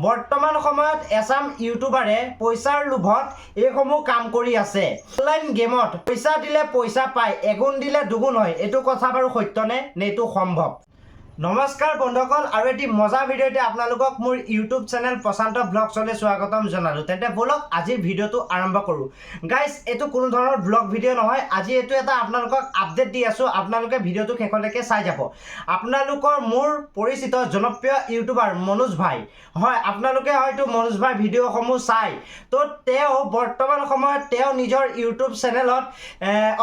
বৰ্তমান সময়ত এছাম ইউটিউবাৰে পইচাৰ লোভত এইসমূহ কাম কৰি আছে। অনলাইন গেমত পইচা দিলে পইচা পায়, এগুণ দিলে দুগুণ হয়। এইটো কথা বাৰু সত্যনে নে এইটো সম্ভৱ? নমস্কাৰ বন্ধুসকল, আৰু এটি মজা ভিডিঅ'তে আপোনালোকক মোৰ ইউটিউব চেনেল প্ৰশান্ত ব্লগছলৈ স্বাগতম জনালোঁ। তেন্তে বলক আজিৰ ভিডিঅ'টো আৰম্ভ কৰোঁ। গাইজ, এইটো কোনো ধৰণৰ ব্লগ ভিডিঅ' নহয়। আজি এইটো এটা আপোনালোকক আপডেট দি আছোঁ। আপোনালোকে ভিডিঅ'টো শেষলৈকে চাই যাব। আপোনালোকৰ মোৰ পৰিচিত জনপ্ৰিয় ইউটিউবাৰ মনোজ ভাই, হয়, আপোনালোকে হয়তো মনোজ ভাই ভিডিঅ'সমূহ চাই। তো তেওঁ বৰ্তমান সময়ত তেওঁ নিজৰ ইউটিউব চেনেলত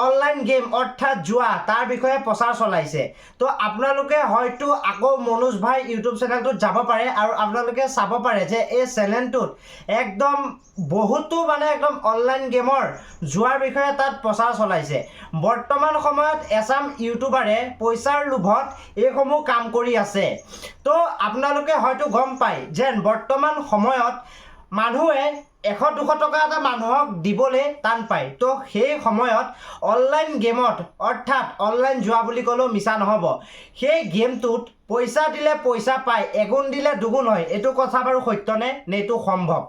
অনলাইন গেম অৰ্থাৎ জুৱা তাৰ বিষয়ে প্ৰচাৰ চলাইছে। তো আপোনালোকে হয়তো আকৌ মনোজ ভাই ইউটিউব চেনেলটোত যাব পাৰে আৰু আপোনালোকে চাব পাৰে যে এই চেনেলটোত একদম বহুতো একদম অনলাইন গেমৰ জুৱাৰ বিষয়ে তাত প্ৰচাৰ চলাইছে। বৰ্তমান সময়ত এছাম ইউটিউবাৰে পইচাৰ লোভত এইসমূহ কাম কৰি আছে। তো আপোনালোকে হয়তো গম পায় যেন বৰ্তমান সময়ত মানুহে 100-200 টকা এটা মানুহক দিবলৈ টান পায়। তো সেই সময়ত অনলাইন গেমত অৰ্থাৎ অনলাইন জুৱা বুলি ক'লেও মিছা নহ'ব, সেই গেমটোত পইচা দিলে পইচা পায়, এগুণ দিলে দুগুণ হয়। এইটো কথা বাৰু সত্যনে নে এইটো সম্ভৱ?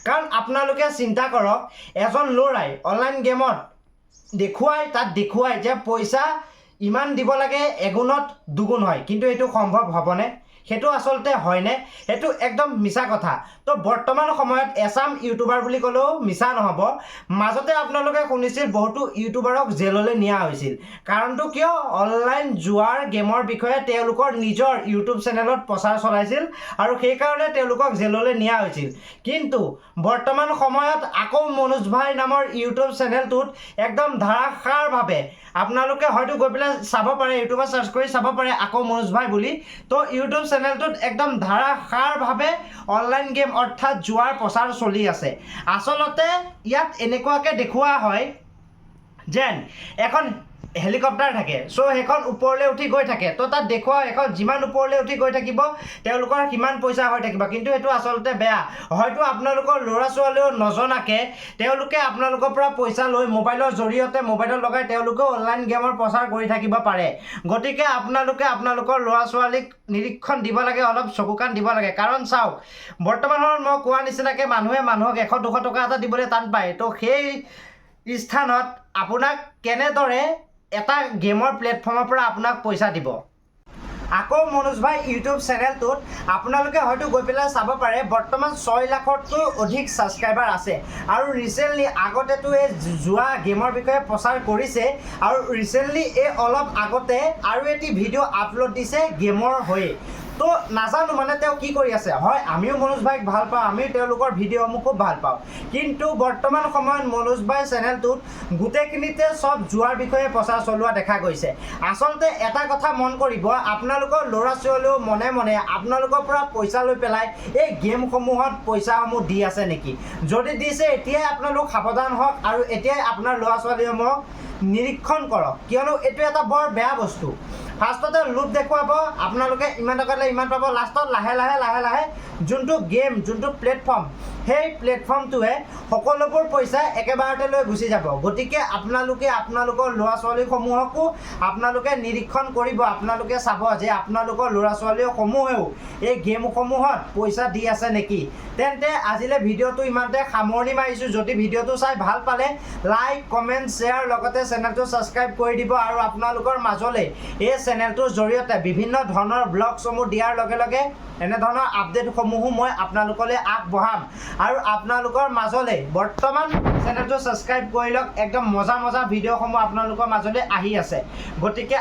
কাৰণ আপোনালোকে চিন্তা কৰক, এজন ল'ৰাই অনলাইন গেমত দেখুৱাই যে পইচা ইমান দিব লাগে, এগুণত দুগুণ হয়। কিন্তু এইটো সম্ভৱ হ'বনে? সেইটো আচলতে হয়নে? সেইটো একদম মিছা কথা। তো বৰ্তমান সময়ত এছাম ইউটিউবাৰ বুলি ক'লেও মিছা নহ'ব। মাজতে আপোনালোকে শুনিছিল বহুতো ইউটিউবাৰক জেললৈ নিয়া হৈছিল। কাৰণটো কিয়? অনলাইন জুৱাৰ গেমৰ বিষয়ে তেওঁলোকৰ নিজৰ ইউটিউব চেনেলত প্ৰচাৰ চলাইছিল আৰু সেইকাৰণে তেওঁলোকক জেললৈ নিয়া হৈছিল। কিন্তু বৰ্তমান সময়ত আকৌ মনোজ ভাই নামৰ ইউটিউব চেনেলটোত একদম ধাৰাসাৰভাৱে আপোনালোকে হয়তো গৈ পেলাই চাব পাৰে, ইউটিউবত চাৰ্চ কৰি চাব পাৰে আকৌ মনোজ ভাই বুলি। তো ইউটিউব চেনেলটোত একদম ধাৰাসাৰভাৱে অনলাইন গেম অৰ্থাৎ জুৱাৰ প্ৰচাৰ চলি আছে। আচলতে ইয়াত এনেকুৱাকৈ দেখুওৱা হয় যেন এখন হেলিকপ্টাৰ থাকে। চ' সেইখন ওপৰলৈ উঠি গৈ থাকে। তো তাত দেখুওৱা এখন যিমান ওপৰলৈ উঠি গৈ থাকিব তেওঁলোকৰ সিমান পইচা হৈ থাকিব। কিন্তু সেইটো আচলতে বেয়া। হয়তো আপোনালোকৰ ল'ৰা ছোৱালীও নজনাকৈ তেওঁলোকে আপোনালোকৰ পৰা পইচা লৈ মোবাইলৰ জৰিয়তে মোবাইলত লগাই তেওঁলোকেও অনলাইন গেমৰ প্ৰচাৰ কৰি থাকিব পাৰে। গতিকে আপোনালোকে আপোনালোকৰ ল'ৰা ছোৱালীক নিৰীক্ষণ দিব লাগে, অলপ চকু কাণ দিব লাগে। কাৰণ চাওক, বৰ্তমান সময়ত মই কোৱা নিচিনাকৈ মানুহে মানুহক 100-200 টকা এটা দিবলৈ টান পায়। তো সেই স্থানত আপোনাক কেনেদৰে এটা গেমৰ প্লেটফৰ্মৰ পৰা আপোনাক পইচা দিব? আকৌ মনোজ ভাই ইউটিউব চেনেলটোত আপোনালোকে হয়তো গৈ পেলাই চাব পাৰে বৰ্তমান 6 লাখতকৈ অধিক ছাবস্ক্ৰাইবাৰ আছে। আৰু ৰিচেণ্টলি আগতেতো এই জুৱা গেমৰ বিষয়ে প্ৰচাৰ কৰিছে আৰু ৰিচেণ্টলি এই অলপ আগতে আৰু এটি ভিডিঅ' আপলোড দিছে গেমৰ হৈ। তো নাজানো তেওঁ কি কৰি আছে। হয়, আমিও মনোজ ভাইক ভাল পাওঁ, আমিও তেওঁলোকৰ ভিডিঅ'সমূহ খুব ভাল পাওঁ। কিন্তু বৰ্তমান সময়ত মনোজ ভাই চেনেলটোত গোটেইখিনিতে চব জুৱাৰ বিষয়ে প্ৰচাৰ চলোৱা দেখা গৈছে। আচলতে এটা কথা মন কৰিব, আপোনালোকৰ ল'ৰা ছোৱালীও মনে মনে আপোনালোকৰ পৰা পইচা লৈ পেলাই এই গেমসমূহত পইচাসমূহ দি আছে নেকি? যদি দিছে এতিয়াই আপোনালোক সাৱধান হওক আৰু এতিয়াই আপোনাৰ ল'ৰা ছোৱালীসমূহক নিৰীক্ষণ কৰক। কিয়নো এইটো এটা বৰ বেয়া বস্তু। ফাৰ্ষ্টতে লোভ দেখুৱাব, আপোনালোকে ইমান টকা দিলে ইমান পাব, লাষ্টত লাহে লাহে যোনটো গেম, যোনটো প্লেটফৰ্ম, সেই প্লেটফৰ্মটোৱে সকলোবোৰ পইচা একেবাৰতে লৈ গুচি যাব। গতিকে আপোনালোকে আপোনালোকৰ ল'ৰা ছোৱালীসমূহকো আপোনালোকে নিৰীক্ষণ কৰিব। আপোনালোকে চাব যে আপোনালোকৰ ল'ৰা ছোৱালীসমূহেও এই গেমসমূহত পইচা দি আছে নেকি। তেন্তে আজিলৈ ভিডিঅ'টো ইমানতে সামৰণি মাৰিছোঁ। যদি ভিডিঅ'টো চাই ভাল পালে লাইক, কমেণ্ট, শ্বেয়াৰ লগতে চেনেলটো ছাবস্ক্ৰাইব কৰি দিব। আৰু আপোনালোকৰ মাজলৈ এই চেনেলটোৰ জৰিয়তে বিভিন্ন ধৰণৰ ব্লগসমূহ দিয়াৰ লগে লগে এনেধৰণৰ আপডেটসমূহো মই আপোনালোকলৈ আগবঢ়াম। আৰু আপোনালোকৰ মাজলৈ বৰ্তমান চেনেলটো ছাবস্ক্ৰাইব কৰি লওক। একদম মজা ভিডিঅ'সমূহ আপোনালোকৰ মাজলৈ আহি আছে। গতিকে